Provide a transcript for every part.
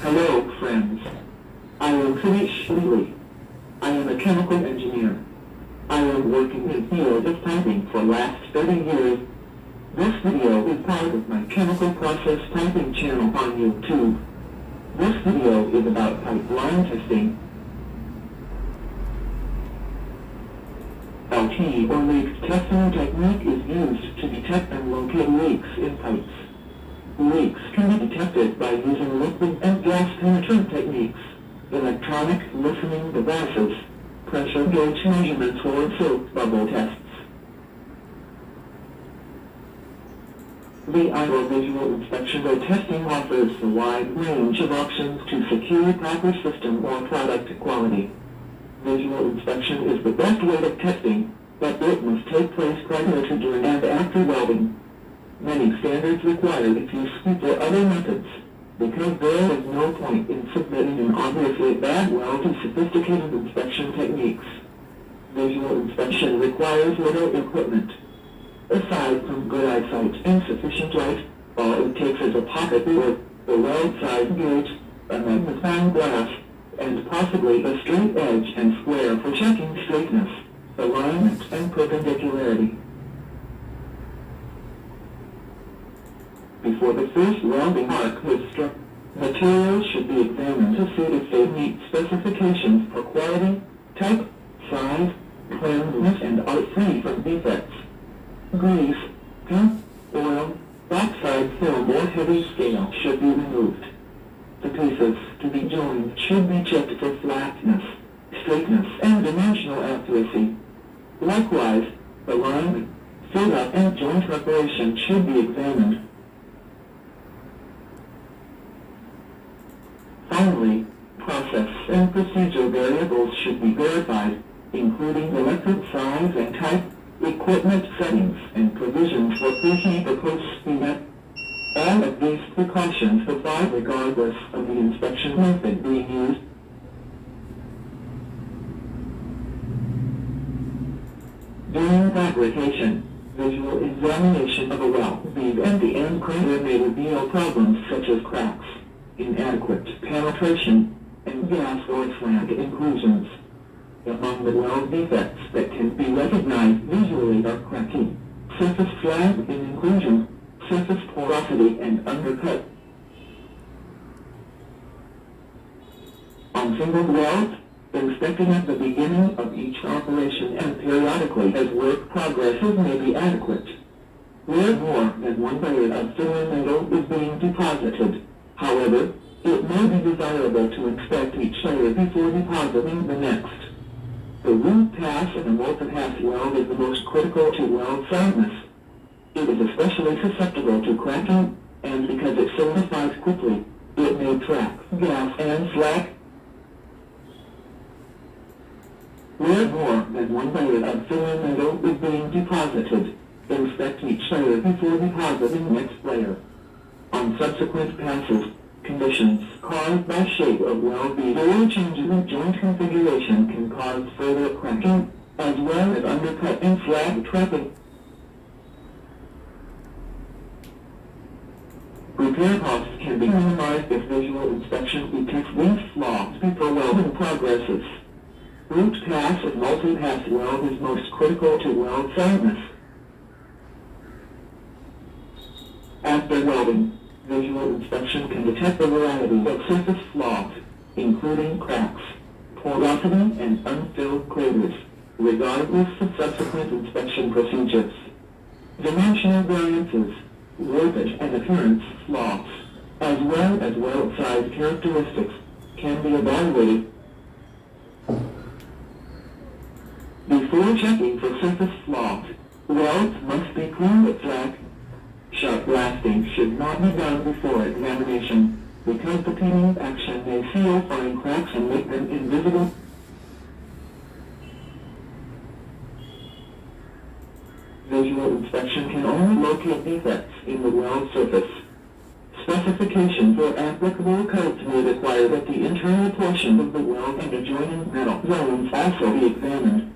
Hello, friends. I am Satish Lele. I am a chemical engineer. I am working in the field of piping for the last 30 years. This video is part of my chemical process piping channel on YouTube. This video is about pipeline testing. LT or leak testing technique is used to detect and locate leaks in pipes. Leaks can be detected by using liquid and gas penetrant techniques, electronic listening devices, pressure gauge measurements, or soap bubble tests. The IO visual inspection or testing offers a wide range of options to secure proper system or product quality. Visual inspection is the best way of testing, but it must take place prior to, during, and after welding. Many standards require its use for other methods, because there is no point in submitting an obviously bad weld to sophisticated inspection techniques. Visual inspection requires little equipment. Aside from good eyesight and sufficient light, all it takes is a pocket ruler, a weld size gauge, a magnifying glass, and possibly a straight edge and square for checking straightness, alignment, and perpendicularity. Before the first welding arc is struck, materials should be examined to see if they meet specifications for quality, type, size, cleanliness, and are free from defects. Grease, paint, oil, oxide film, or heavy scale should be removed. The pieces to be joined should be checked for flatness, straightness, and dimensional accuracy. Likewise, alignment, fit-up, and joint preparation should be examined. Finally, process and procedure variables should be verified, including electrode size and type, equipment settings, and provisions for preheat or post-speed. All of these precautions apply regardless of the inspection method being used. During fabrication, visual examination of a weld bead and the end crater may reveal problems such as cracks, inadequate penetration, and gas or slag inclusions. Among the weld defects that can be recognized visually are cracking, surface slag in inclusion, surface porosity, and undercut. On single welds, inspecting at the beginning of each operation and periodically as work progresses may be adequate. Where more than one layer of filler metal is being deposited, however, it may be desirable to inspect each layer before depositing the next. The root pass in a multi-pass weld is the most critical to weld soundness. It is especially susceptible to cracking, and because it solidifies quickly, it may track gas and slag. Where more than one layer of filler metal is being deposited, inspect each layer before depositing the next layer. On subsequent passes, conditions caused by shape of weld bead or changes in joint configuration can cause further cracking, as well as undercut and slag trapping. Repair costs can be minimized if visual inspection detects these flaws before welding progresses. Root pass of multi-pass weld is most critical to weld soundness. After welding, visual inspection can detect a variety of surface flaws, including cracks, porosity, and unfilled craters, regardless of subsequent inspection procedures. Dimensional variances, warpage and appearance flaws, as well as weld size characteristics, can be evaluated. Before checking for surface flaws, welds must be cleaned of slag. Sharp blasting should not be done before examination, because the cleaning action may seal fine cracks and make them invisible. Visual inspection can only locate defects in the weld surface. Specifications for applicable codes may require that the internal portion of the weld and adjoining metal zones also be examined.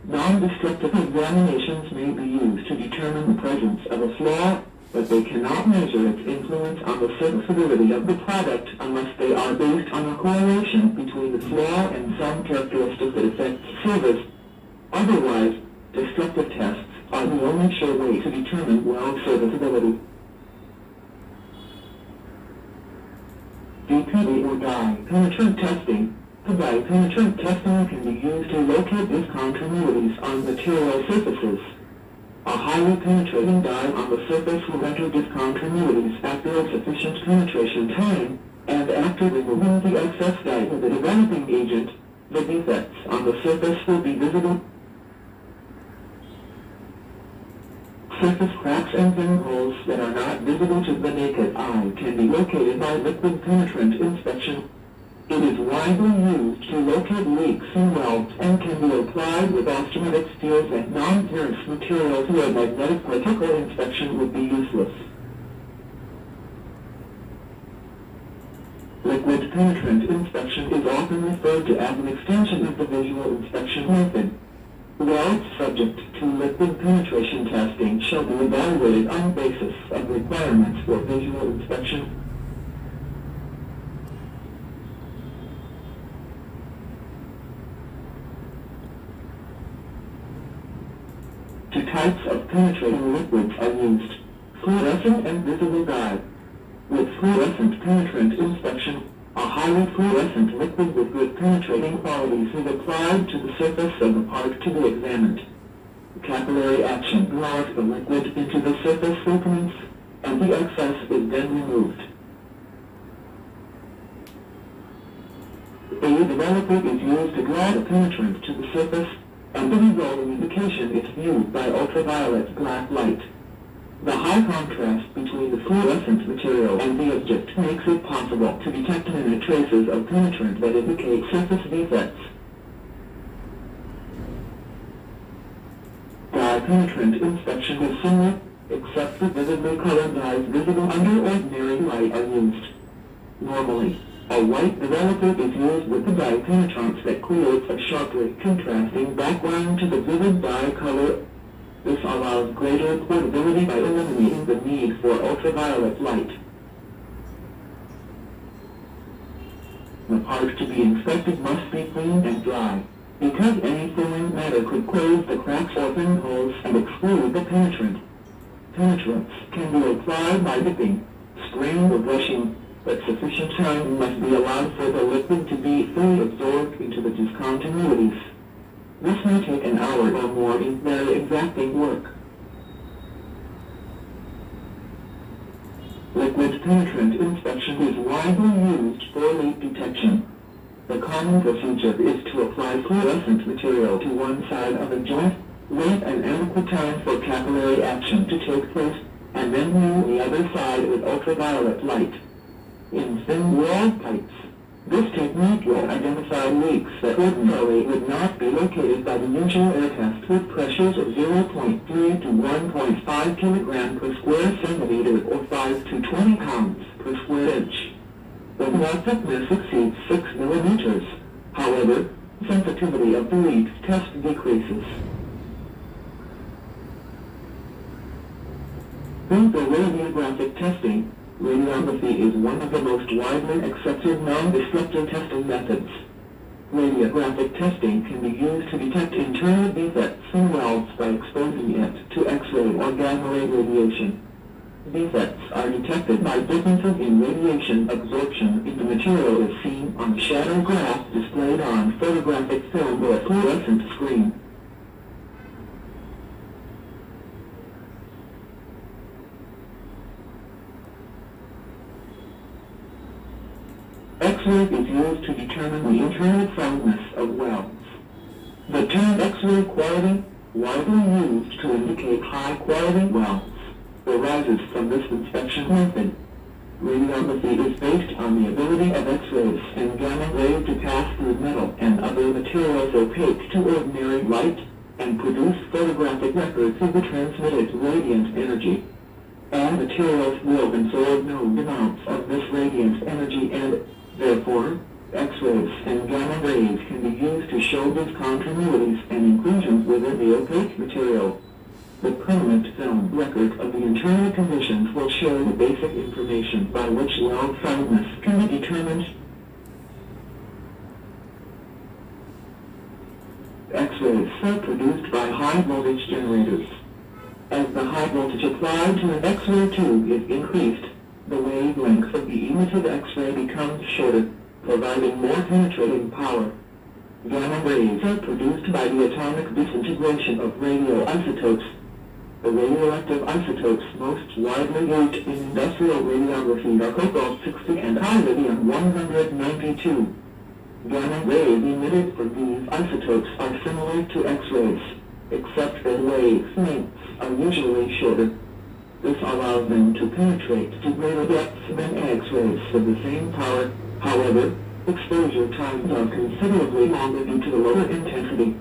Non-destructive examinations may be used to determine the presence of a flaw, but they cannot measure its influence on the serviceability of the product unless they are based on a correlation between the flaw and some characteristic that affects service. Otherwise, destructive tests are the only sure way to determine weld serviceability. DPD or dye penetrant testing. Dye penetrant testing can be used to locate discontinuities on material surfaces. A highly penetrating dye on the surface will enter discontinuities after a sufficient penetration time, and after removing the excess dye with the developing agent, the defects on the surface will be visible. Surface cracks and pinholes that are not visible to the naked eye can be located by liquid penetrant inspection. It is widely used to locate leaks in welds and can be applied with austenitic steels and non-porous materials where magnetic particle inspection would be useless. Liquid penetrant inspection is often referred to as an extension of the visual inspection method. Welds subject to liquid penetration testing shall be evaluated on the basis of requirements for visual inspection. Two types of penetrating liquids are used: fluorescent and visible dye. With fluorescent penetrant inspection, a highly fluorescent liquid with good penetrating qualities is applied to the surface of the part to be examined. Capillary action lowers the liquid into the surface openings, and the excess is then removed. A developer is used to draw the penetrant to the surface, and the resulting indication is viewed by ultraviolet black light. The high contrast between the fluorescent material and the object makes it possible to detect minute traces of penetrant that indicate surface defects. Dye penetrant inspection is similar, except the vividly colored dyes visible under ordinary light are used. Normally, a white developer is used with the dye penetrants that creates a sharply contrasting background to the vivid dye color. This allows greater portability by eliminating the need for ultraviolet light. The part to be inspected must be clean and dry, because any flowing matter could close the cracks or pinholes and exclude the penetrant. Penetrants can be applied by dipping, spraying or brushing, but sufficient time must be allowed for the liquid to be fully absorbed into the discontinuities. This may take an hour or more in very exacting work. Liquid penetrant inspection is widely used for leak detection. The common procedure is to apply fluorescent material to one side of a joint, wait an adequate time for capillary action to take place, and then view the other side with ultraviolet light. In thin walled pipes, this technique will identify leaks that ordinarily would not be located by the usual air test with pressures of 0.3 to 1.5 kg per square centimeter or 5 to 20 pounds per square inch. The wall thickness exceeds 6 millimeters. However, sensitivity of the leaks test decreases. In the radiographic testing, radiography is one of the most widely accepted non-destructive testing methods. Radiographic testing can be used to detect internal defects in welds by exposing it to X-ray or gamma-ray radiation. Defects are detected by differences in radiation absorption in the material as seen on the shadow graph displayed on photographic film or fluorescent screen. X-ray is used to determine the internal soundness of welds. The term X-ray quality, widely used to indicate high-quality welds, arises from this inspection method. Radiography is based on the ability of X-rays and gamma rays to pass through metal and other materials opaque to ordinary light, and produce photographic records of the transmitted radiant energy. All materials will absorb known amounts of this radiant energy and, therefore, X-rays and gamma rays can be used to show discontinuities and inclusions within the opaque material. The permanent film record of the internal conditions weld soundness can be determined. X-rays are produced by high voltage generators. As the high voltage applied to an X-ray tube is increased, the wavelength of the emitted X-ray becomes shorter, providing more penetrating power. Gamma rays are produced by the atomic disintegration of radioisotopes. The radioactive isotopes most widely used in industrial radiography are cobalt-60 and iodine-192. Gamma rays emitted from these isotopes are similar to X-rays, except their wavelengths are usually shorter. This allows them to penetrate to greater depths than X-rays with the same power. However, exposure times are considerably longer due to the lower intensity.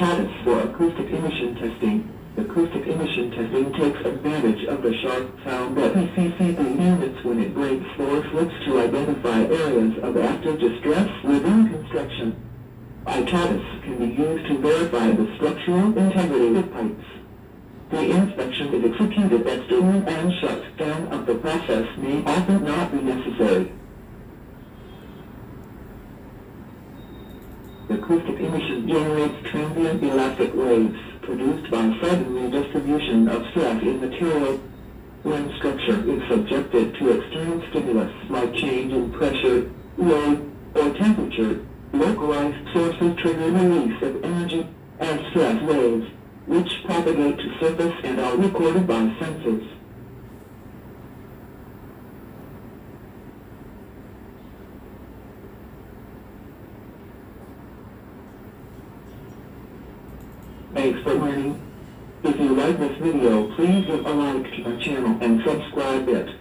Apparatus for acoustic emission testing. Acoustic emission testing takes advantage of the sharp sound that PCCB emits when it breaks floor slips to identify areas of active distress within construction. Apparatus can be used to verify the structural integrity of pipes. The inspection is executed externally and shutdown of the process may often not be necessary. Acoustic emission generates transient elastic waves produced by sudden redistribution of stress in material. When structure is subjected to external stimulus like change in pressure, load, or temperature, localized sources trigger release of energy as stress waves, which propagate to surface and are recorded by sensors. Thanks for learning. If you like this video, please give a like to my channel and subscribe it.